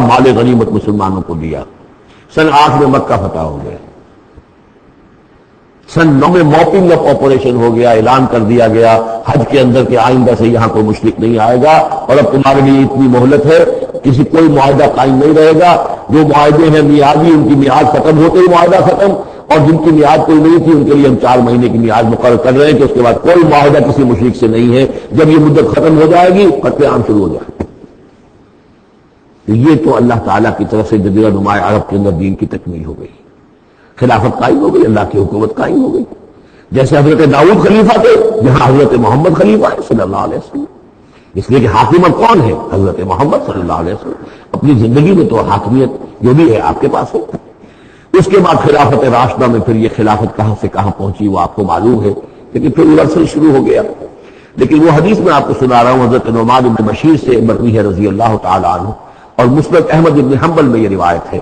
مال غنیمت مسلمانوں کو دیا. سن 8 میں مکہ فتح ہو گیا. سن 9 میں موپنگ اپ آپریشن ہو گیا، اعلان کر دیا گیا حج کے اندر کہ آئندہ سے یہاں کوئی مشرک نہیں آئے گا، اور اب تمہارے لیے اتنی مہلت ہے، کسی کوئی معاہدہ قائم نہیں رہے گا. جو معاہدے ہیں میعادی، ان کی میعاد ختم ہوتے ہی معاہدہ ختم، اور جن کی میعاد کوئی نہیں تھی ان کے لیے ہم 4 مہینے کی میعاد مقرر کر رہے ہیں کہ اس کے بعد کوئی معاہدہ کسی مشرک سے نہیں ہے. جب یہ مدت ختم ہو جائے گی قتل عام شروع ہو جائے گا. یہ تو اللہ تعالیٰ کی طرف سے جزیرہ نماء عرب کے اندر دین کی تکمیل ہو گئی، خلافت قائم ہو گئی، اللہ کی حکومت قائم ہو گئی. جیسے حضرت داؤد خلیفہ تھے، یہاں حضرت محمد خلیفہ ہے صلی اللہ علیہ وسلم. اس لیے کہ حاکمت کون ہے؟ حضرت محمد صلی اللہ علیہ وسلم. اپنی زندگی میں تو حاکمیت جو بھی ہے آپ کے پاس ہے. اس کے بعد خلافت راشدہ میں پھر یہ خلافت کہاں سے کہاں پہنچی وہ آپ کو معلوم ہے، لیکن پھر ریورسل شروع ہو گیا. لیکن وہ حدیث میں آپ کو سنا رہا ہوں، حضرت نعمان بن بشیر سے مروی ہے رضی اللہ تعالی عنہ، اور مسند احمد بن حنبل میں یہ روایت ہے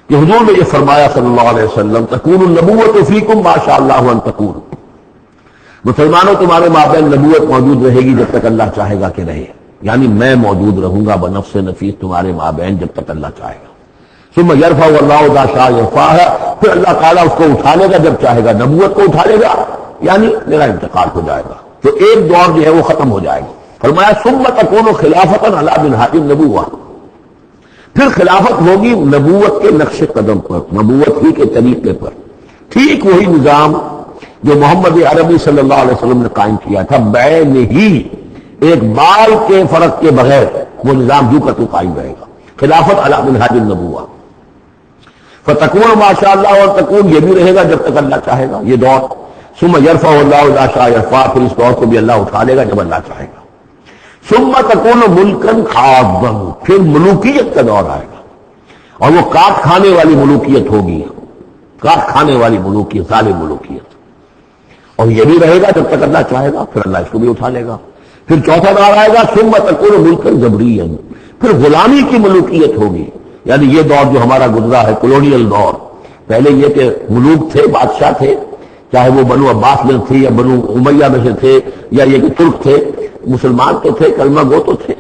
کہ حضور نے یہ فرمایا صلی اللہ علیہ وسلم، تکون النبوۃ فیکم ما شاء اللہ ان تکون. مسلمانوں تمہارے مابین نبوت موجود رہے گی جب تک اللہ چاہے گا کہ رہے، یعنی میں موجود رہوں گا بنفس نفیس تمہارے مابین جب تک اللہ چاہے گا. ثم یرفع اللہ ذا شاء یرفعہ، پھر اللہ تعالیٰ اس کو اٹھا لے گا جب چاہے گا، نبوت کو اٹھا لے گا، یعنی میرا انتقال ہو جائے گا تو ایک دور جو ہے وہ ختم ہو جائے گا. فرمایا ثم تکون خلافۃ علی منہاج النبوۃ، پھر خلافت ہوگی نبوت کے نقش قدم پر، نبوت ہی کے طریقے پر، ٹھیک وہی نظام جو محمد عربی صلی اللہ علیہ وسلم نے قائم کیا تھا، بین ہی ایک بال کے فرق کے بغیر وہ نظام جو کا تو قائم رہے گا. خلافت علی منہاج النبوۃ. فتکون ما شاء اللہ اور تکون، یہ بھی رہے گا جب تک اللہ چاہے گا یہ دور. ثم یرفع اللہ اذا شاء یرفع، پھر اس دور کو بھی اللہ اٹھا لے گا جب اللہ چاہے گا. ثم تکون ملکن عاضا، پھر ملوکیت کا دور آئے گا، اور وہ کاٹ کھانے والی ملوکیت ہوگی، کاٹ کھانے والی ملوکیت، ظالم ملوکیت. اور یہ بھی رہے گا جب تک اللہ چاہے گا، پھر اللہ اس کو بھی اٹھا لے گا. پھر چوتھا دور آئے گا ثم تکون ملکن جبریا، پھر غلامی کی ملوکیت ہوگی. یعنی یہ دور جو ہمارا گزرا ہے کولونیل دور، پہلے یہ کہ ملوک تھے، بادشاہ تھے، چاہے وہ بنو عباس میں تھے یا بنو امیہ میں سے تھے، یا یہ کہ ترک تھے، مسلمان تو تھے، کلمہ گو تو تھے،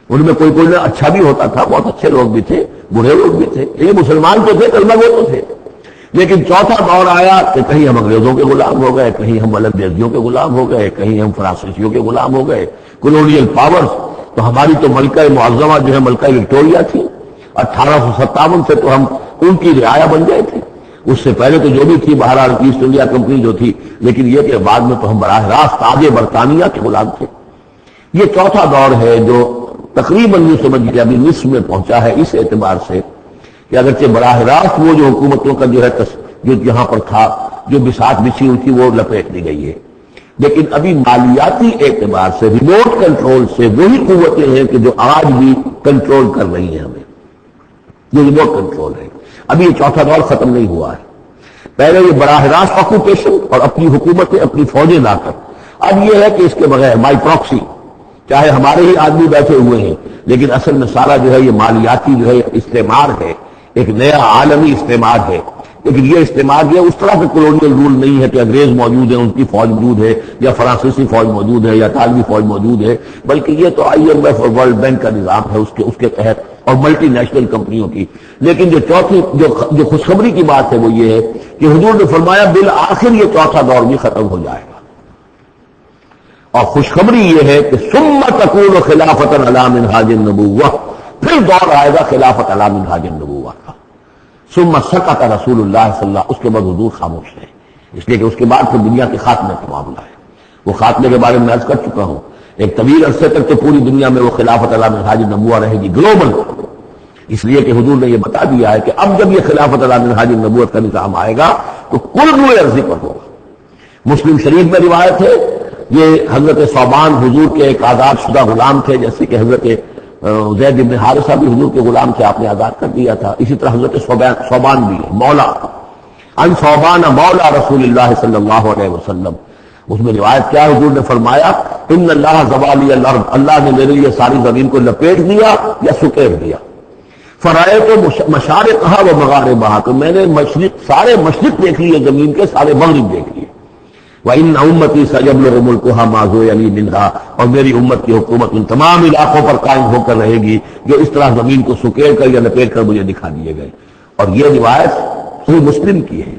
ان میں کوئی کوئی اچھا بھی ہوتا تھا، بہت اچھے لوگ بھی تھے، برے لوگ بھی تھے، یہ مسلمان تو تھے، کلمہ گو تو تھے. لیکن چوتھا دور آیا کہ کہیں ہم انگریزوں کے غلام ہو گئے، کہیں ہم ولندیزیوں کے غلام ہو گئے، کہیں ہم فرانسیسیوں کے غلام ہو گئے، کولونیل پاورز. تو ہماری تو ملکہ معظمہ جو ہے ملکہ وکٹوریہ تھی، 1857 سے تو ہم ان کی رعایا بن گئے تھے. اس سے پہلے تو جو بھی تھی بہرحال ایسٹ انڈیا کمپنی جو تھی، لیکن یہ کہ بعد میں تو ہم براہ راست تاج برطانیہ کے غلام تھے. یہ چوتھا دور ہے جو تقریباً یہ سمجھ کے ابھی نصف میں پہنچا ہے، اس اعتبار سے کہ اگرچہ براہ راست وہ جو حکومتوں کا جو ہے جو یہاں پر تھا، جو بساط بچھی ہوئی تھی وہ لپیٹ دی گئی ہے، لیکن ابھی مالیاتی اعتبار سے ریموٹ کنٹرول سے وہی قوتیں ہیں کہ جو آج بھی کنٹرول کر رہی ہیں ہمیں، یہ ریموٹ کنٹرول ہے. ابھی یہ چوتھا دور ختم نہیں ہوا ہے. پہلے یہ براہ راست آکوپیشن اور اپنی حکومتیں، اپنی فوجیں لا کر. اب یہ ہے کہ اس کے بغیر بائی پراکسی، چاہے ہمارے ہی آدمی بیٹھے ہوئے ہیں، لیکن اصل میں سارا جو ہے یہ مالیاتی جو ہے استعمار ہے، ایک نیا عالمی استعمار ہے. لیکن یہ استعمار جو ہے اس طرح کا کولونیل رول نہیں ہے کہ انگریز موجود ہیں، ان کی فوج موجود ہے، یا فرانسیسی فوج موجود ہے، یا اطالوی فوج موجود ہے، بلکہ یہ تو IMF اور ورلڈ بینک کا نظام ہے اس کے تحت، اور ملٹی نیشنل کمپنیوں کی. لیکن جو چوتھی جو خوشخبری کی بات ہے وہ یہ ہے کہ حضور نے فرمایا بالآخر یہ چوتھا دور بھی ختم ہو جائے گا. اور خوشخبری یہ ہے کہ ثم تکون خلافۃ علی منہاج النبوۃ، پھر دور آئے گا خلافت علی منہاج النبوۃ کا. ثم سکت رسول اللہ صلی اللہ، اس کے بعد حضور خاموش ہے، اس لیے کہ اس کے بعد پھر دنیا کے خاتمے کا معاملہ ہے. وہ خاتمے کے بارے میں عرض کر چکا ہوں، ایک طویل عرصے تک تو پوری دنیا میں وہ خلافت علی منہاج النبوۃ رہے گی، گلوبل. اس لیے کہ حضور نے یہ بتا دیا ہے کہ اب جب یہ خلافت علی منہاج النبوۃ کا نظام آئے گا تو کل روئے عرضی پر ہوگا. مسلم شریف میں روایت ہے، یہ حضرت ثوبان حضور کے ایک آزاد شدہ غلام تھے، جیسے کہ حضرت زید بن حارثہ بھی حضور کے غلام تھے، آپ نے آزاد کر دیا تھا. اسی طرح حضرت ثوبان بھی ہے، مولا ان ثوبان مولا رسول اللہ صلی اللہ علیہ وسلم. اس میں روایت کیا، حضور نے فرمایا ان اللہ زوالی الارض، اللہ نے میرے لیے ساری زمین کو لپیٹ دیا یا سکیڑ دیا. فرائض مشارقها و مغاربها، تو میں نے مشرق، سارے مشرق دیکھ لیے زمین کے، سارے مغرب دیکھ لیے. وَإِنَّ أُمَّتِي سَيَبْلُغُ مُلْكُهَا مَا زُوِيَ مِنْهَا، اور میری امت کی حکومت ان تمام علاقوں پر قائم ہو کر رہے گی جو اس طرح زمین کو سکیڑ کر یا لپیٹ کر مجھے دکھا دیے گئے. اور یہ روایت صحیح مسلم کی ہے.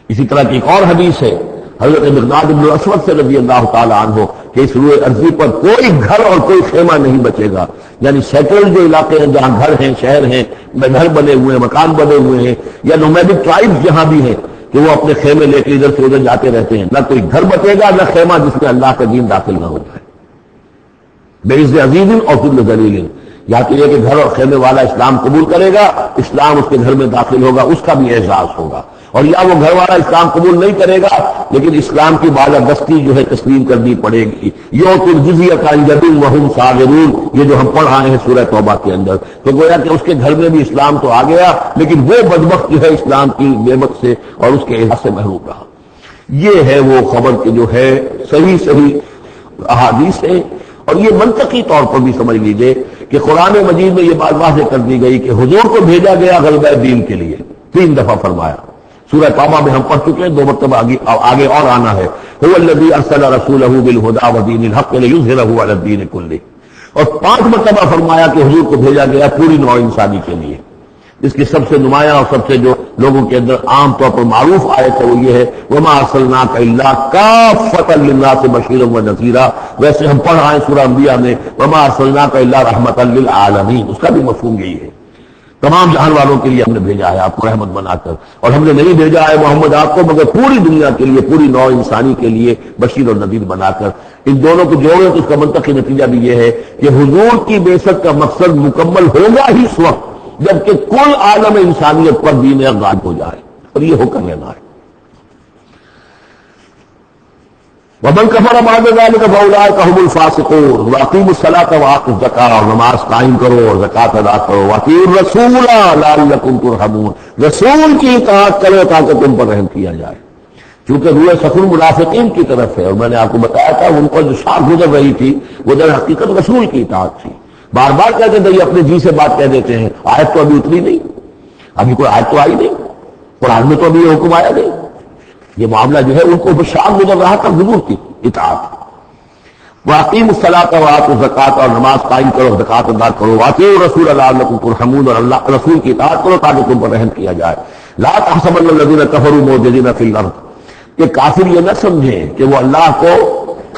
اسی طرح کی ایک اور حدیث ہے حضرت مقداد بن الاسود سے رضی اللہ تعالی عنہ کہ اس روئے ارضی پر کوئی گھر اور کوئی خیمہ نہیں بچے گا، یعنی سیٹل جو علاقے ہیں جہاں گھر ہیں، شہر ہیں، گھر بنے ہوئے ہیں، مکان بنے ہوئے ہیں، یا نومیڈک ٹرائبز جہاں بھی ہیں کہ وہ اپنے خیمے لے کے ادھر سے ادھر جاتے رہتے ہیں، نہ کوئی گھر بچے گا نہ خیمہ جس میں اللہ کا دین داخل نہ ہو جائے. بعز عزیز اور ذل ذلیل، یا تو یہ کہ گھر اور خیمے والا اسلام قبول کرے گا، اسلام اس کے گھر میں داخل ہوگا، اس کا بھی اعزاز ہوگا، اور یا وہ گھر والا اسلام قبول نہیں کرے گا لیکن اسلام کی بالادستی جو ہے تسلیم کرنی پڑے گی. یؤتوا الجزیۃ عن ید وہم صاغرون، یہ جو ہم پڑھ رہے ہیں سورہ توبہ کے اندر، تو گویا کہ اس کے گھر میں بھی اسلام تو آ گیا لیکن وہ بدبخت جو ہے اسلام کی نعمت سے اور اس کے اعزاز سے محروم رہا. یہ ہے وہ خبر کہ جو ہے صحیح احادیث ہے. اور یہ منطقی طور پر بھی سمجھ لیجئے کہ قرآن مجید میں یہ بات واضح کر دی گئی کہ حضور کو بھیجا گیا غلبہ دین کے لیے، 3 دفعہ فرمایا. سورہ توبہ میں ہم پڑھ چکے ہیں، 2 مرتبہ آگے اور آنا ہے. هو الذی ارسل رسولہ بالہدی ودین الحق لیظہرہ علی الدین کلہ، اور 5 مرتبہ فرمایا کہ حضور کو بھیجا گیا پوری نوع انسانی کے لیے. اس کی سب سے نمایاں اور سب سے جو لوگوں کے اندر عام طور پر معروف آیت ہے وہ یہ ہے وما ارسلناک الا کافۃ للناس بشیرا ونذیرا. ویسے ہم پڑھ رہے ہیں سورہ انبیاء میں وما ارسلناک الا رحمۃ للعالمین، اس کا بھی مفہوم یہی ہے، تمام جہان والوں کے لیے ہم نے بھیجا ہے آپ کو رحمت بنا کر. اور ہم نے نہیں بھیجا ہے محمد آپ کو مگر پوری دنیا کے لیے، پوری نوع انسانی کے لیے بشیر اور نذیر بنا کر. ان دونوں کو جوڑیں تو اس کا منطقی نتیجہ بھی یہ ہے کہ حضور کی بعثت کا مقصد مکمل ہوگا ہی اس وقت جبکہ کل عالم انسانیت پر دین غالب ہو جائے، اور یہ ہو کر لینا ہے. ومن کفر بعد ذلک فاولئک هم الفاسقون واقیموا الصلاۃ وآتوا الزکاۃ، اور نماز قائم کرو اور زکات ادا کرو. واطیعوا الرسول لعلکم ترحمون، رسول کی اطاعت کرو تاکہ تم پر رحم کیا جائے. چونکہ روح سخن منافقین کی طرف ہے، اور میں نے آپ کو بتایا تھا ان پر جو شاخ گزر رہی تھی وہ در حقیقت رسول کی اطاعت تھی. بار بار کہتے تھے یہ اپنے جی سے بات کہہ دیتے ہیں، آیت تو ابھی اتری نہیں، ابھی کوئی آیت تو آئی نہیں، قرآن میں تو ابھی یہ حکم آیا نہیں. یہ معاملہ جو ہے ان کو شام گزر رہا تھا حضور کی اطاعت. واقیموا الصلاۃ وآتوا الزکاۃ، اور نماز قائم کرو زکات ادا کرو. واطیعوا الرسول لعلکم ترحمون، اور اللہ رسول کی اطاعت کرو تاکہ تم پر رحم کیا جائے. لا تحسبن الذین کفروا معجزین فی الارض، کہ کافر یہ نہ سمجھیں کہ وہ اللہ کو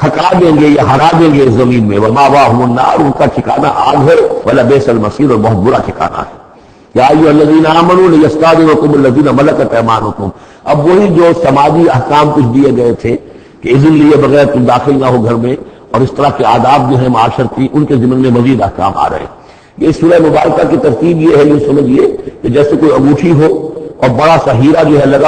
تھکا دیں گے یا ہرا دیں گے اس زمین میں. ومأواہم النار، ان کا ٹھکانہ آگ ہے. ولبئس المصیر، اور بہت برا ٹھکانہ ہے. یا ایھا الذین آمنوا لیستأذنکم الذین ملکت ایمانکم، اب وہی جو سماجی احکام کچھ دیے گئے تھے کہ اذن لیے بغیر تم داخل نہ ہو گھر میں، اور اس طرح کے آداب جو ہیں معاشرتی ان کے ضمن میں مزید احکام آ رہے ہیں. یہ سورہ مبارکہ کی ترتیب یہ ہے، یہ سمجھیے کہ جیسے کوئی انگوٹھی ہو اور بڑا سا ہیرا جو ہے لگا